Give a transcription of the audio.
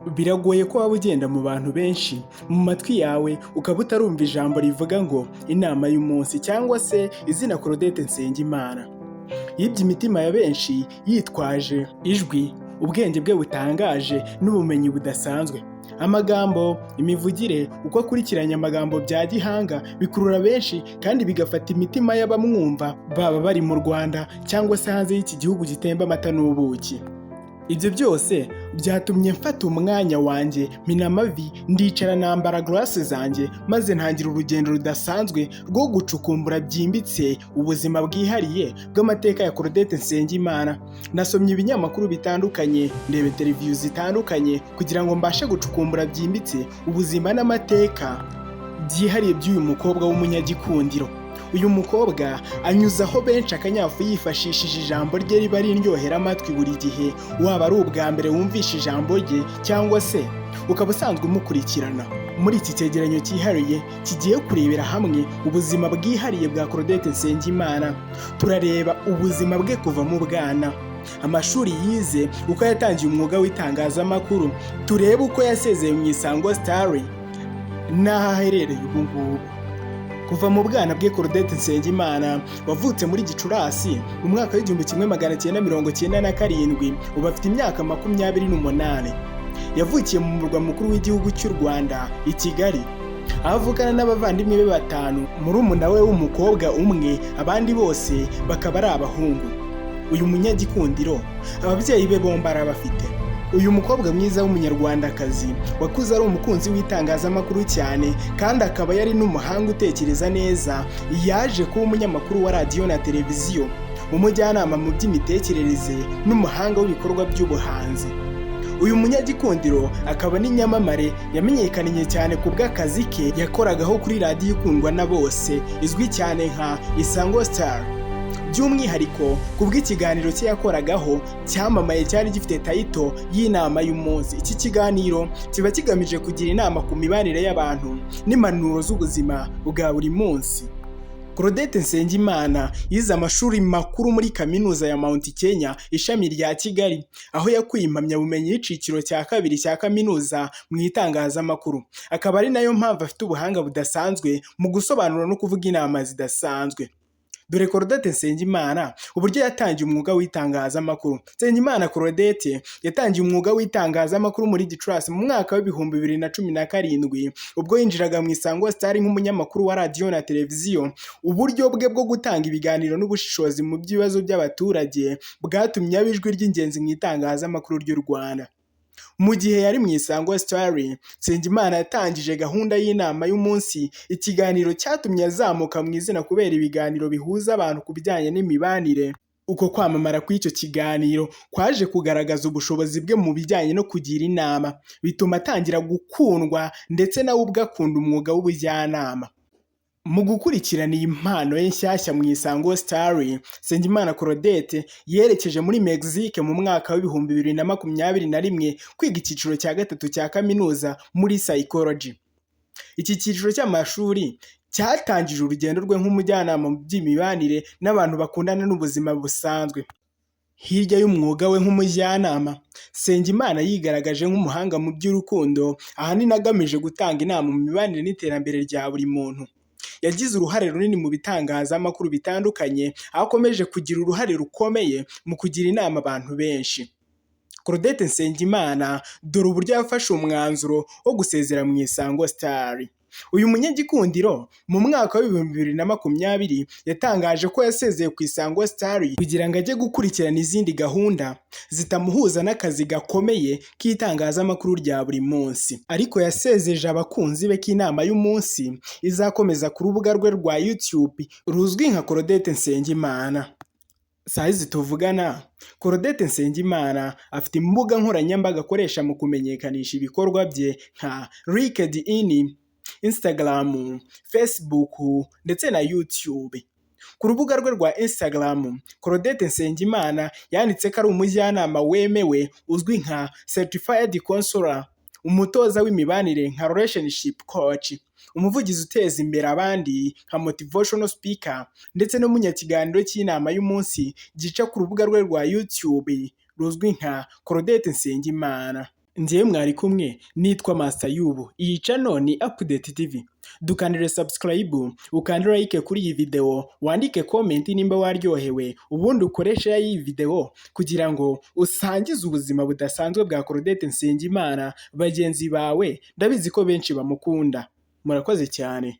Biragoye ko waba ugenda mu bantu benshi, mu matwi yawe ukaba utarumva ijambo rivuga ngo inama y'umunsi cyangwa se izina Claudette Nsengimana. Yibye imitima ya benshi yitwaje ijwi, ubwenge bwe butangaje n'ubumenyi budasanzwe. Amagambo, imivugire, uko akurikiranya amagambo bya gihanga bikurura benshi kandi bigafata imitima y'abamwumva, baba bari mu Rwanda cyangwa se hanze y'iki gihugu gitemba amata n'ubuki. Ibyo byose byatumye mfata umwanya wanjye, mpina amavi, ndicara nambara glasses zanjye, maze ntangira urugendo rudasanzwe rwo gucukumbura byimbitse ubuzima bwihariye bw'amateka ya Claudette Nsengimana. Nasomye ibinyamakuru bitandukanye, ndebe televiziyo zitandukanye kugira ngo mbashe gucukumbura byimbitse ubuzima n'amateka byihariye by'uyu mukobwa w'umunyagikundiro. Uyu mukobwa anyuzaho benshi akanyafu yifashishije ijambo rye riba rindyohera amatwi buri gihe, waba ari ubwa mbere wumvishe ijambo rye cyangwa se ukaba usanzwe umukurikirana. Muri iki cyegeranyo cyihariye kigiye kurebera hamwe ubuzima bwihariye bwa Claudette Nsengimana, turareba ubuzima bwe kuva mu bwana, amashuri yize, uko yatangiye umwuga w'itangazamakuru, turebe uko yasezeye mu Isango Star n'aho aherereye ubu ngubu. Kuva mu bwana bwe, Claudette Nsengimana wavutse muri Gicurasi mu mwaka w'1997, ubu afite imyaka 28. Yavukiye mu murwa mukuru w'igihugu cy'u Rwanda, i Kigali, aho avukana n'abavandimwe be 5, murumuna we w'umukobwa umwe, abandi bose bakaba ari abahungu. Uyu munyagikundiro ababyeyi be bombi arabafite. Uyu mukobwa mwiza w'umunyarwandakazi wakuze ari umukunzi w'itangazamakuru cyane kandi akaba yari n'umuhanga utekereza neza, yaje kuba umunyamakuru wa radiyo na televiziyo, umujyanama mu by'imitekerereze n'umuhanga w'ibikorwa by'ubuhanzi. Uyu munyagikundiro akaba n'inyamamare, yamenyekanye cyane ku bw'akazi ke yakoragaho kuri radiyo ikundwa na bose izwi cyane nka Isango Star. By'umwihariko ku bw'ikiganiro cye yakoragaho cyamamaye cyari gifite tayito y'inama y'umunsi. Iki kiganiro kiba kigamije kugira inama ku mibanire y'abantu n'impanuro z'ubuzima bwa buri munsi. Claudette Nsengimana yize amashuri makuru muri kaminuza ya Mount Kenya, ishami rya Kigali, aho yakuye impamyabumenyi y'iciciro cya 2 cya kaminuza mu itangazamakuru. Akaba ari nayo mpamvu afite ubuhanga budasanzwe mu gusobanura no kuvuga inama zidasanzwe. Dore Claudette Nsengimana uburyo yatangiye umwuga w'itangazamakuru. Nsengimana Claudette yatangiye umwuga w'itangazamakuru muri Gicurasi mu mwaka w'2017, ubwo yinjiraga mu Isango Star nk'umunyamakuru wa radiyo na televiziyo. Uburyo bwe bwo gutanga ibiganiro n'ubushishozi mu by'ibibazo by'abaturage bwatumye aba ijwi ry'ingenzi mu itangazamakuru ry'u Rwanda. Mu gihe yari mu Isango Star, Nsengimana yatangije gahunda y'inama y'umunsi, ikiganiro cyatumye azamuka mu izina kubera ibiganiro bihuza abantu ku bijyanye n'imibanire. Uko kwamamara kw'icyo kiganiro kwaje kugaragaza ubushobozi bwe mu bijyanye no kugira inama, bituma atangira gukundwa ndetse nawe ubwe akunda umwuga w'ubujyanama. Mu gukurikirana iyi mpano ye nshyashya mu Isango Star, Nsengimana Claudette yerekeje muri Mexique mu mwaka w'2021 kwiga icyiciro cya 3 cya kaminuza muri psychology. Iki cyiciro cy'amashuri cyatangije urugendo rwe nk'umujyanama mu by'imibanire n'abantu bakundana n'ubuzima busanzwe. Hirya y'umwuga we nk'umujyanama, Nsengimana yigaragaje nk'umuhanga mu by'urukundo, ahanini agamije gutanga inama mu mibanire n'iterambere rya buri muntu. Yagize uruhare runini mu bitangazamakuru bitandukanye, aho akomeje kugira uruhare rukomeye mu kugira inama abantu benshi. Claudette Nsengimana dore uburyo yafashe umwanzuro wo gusezera mu Isango Star. Uyu munyagikundiro mu mwaka wa 2020 yatangaje ko yasezeye ku Isango Star kugira ngo ajye gukurikirana izindi gahunda zitamuhuza n'akazi gakomeye k'itangazamakuru rya buri munsi. Ariko yasezeje abakunzi be k'inama y'umunsi izakomeza ku rubuga rwe rwa YouTube ruzwi nka Claudette Nsengimana. Sahizi tuvugana, Claudette Nsengimana afite imbuga nkoranyambaga akoresha mu kumenyekanisha ibikorwa bye nka LinkedIn, Instagram, Facebook ndetse na YouTube. Ku rubuga rwe rwa Instagram, Claudette Nsengimana yanditse ko ari umujyanama wemewe uzwi nka Certified Counselor, umutoza w'imibanire nka Relationship Coach, umuvugizi uteza imbere abandi nka Motivational Speaker, ndetse n'umunyakiganiro cy'inama y'umunsi gica ku rubuga rwe rwa YouTube ruzwi nka Claudette Nsengimana. njyewe mwari kumwe nitwa Master Yubu. Iyi channel ni Update TV. Dukandire subscribe, ukandire like kuri iyi video, wandike comment nimba waryohewe, ubundi ukoresha iyi video kugira ngo usangize ubuzima budasanzwe bwa Claudette Nsengimana bagenzi bawe. Ndabizi ko benshi bamukunda. Murakoze cyane.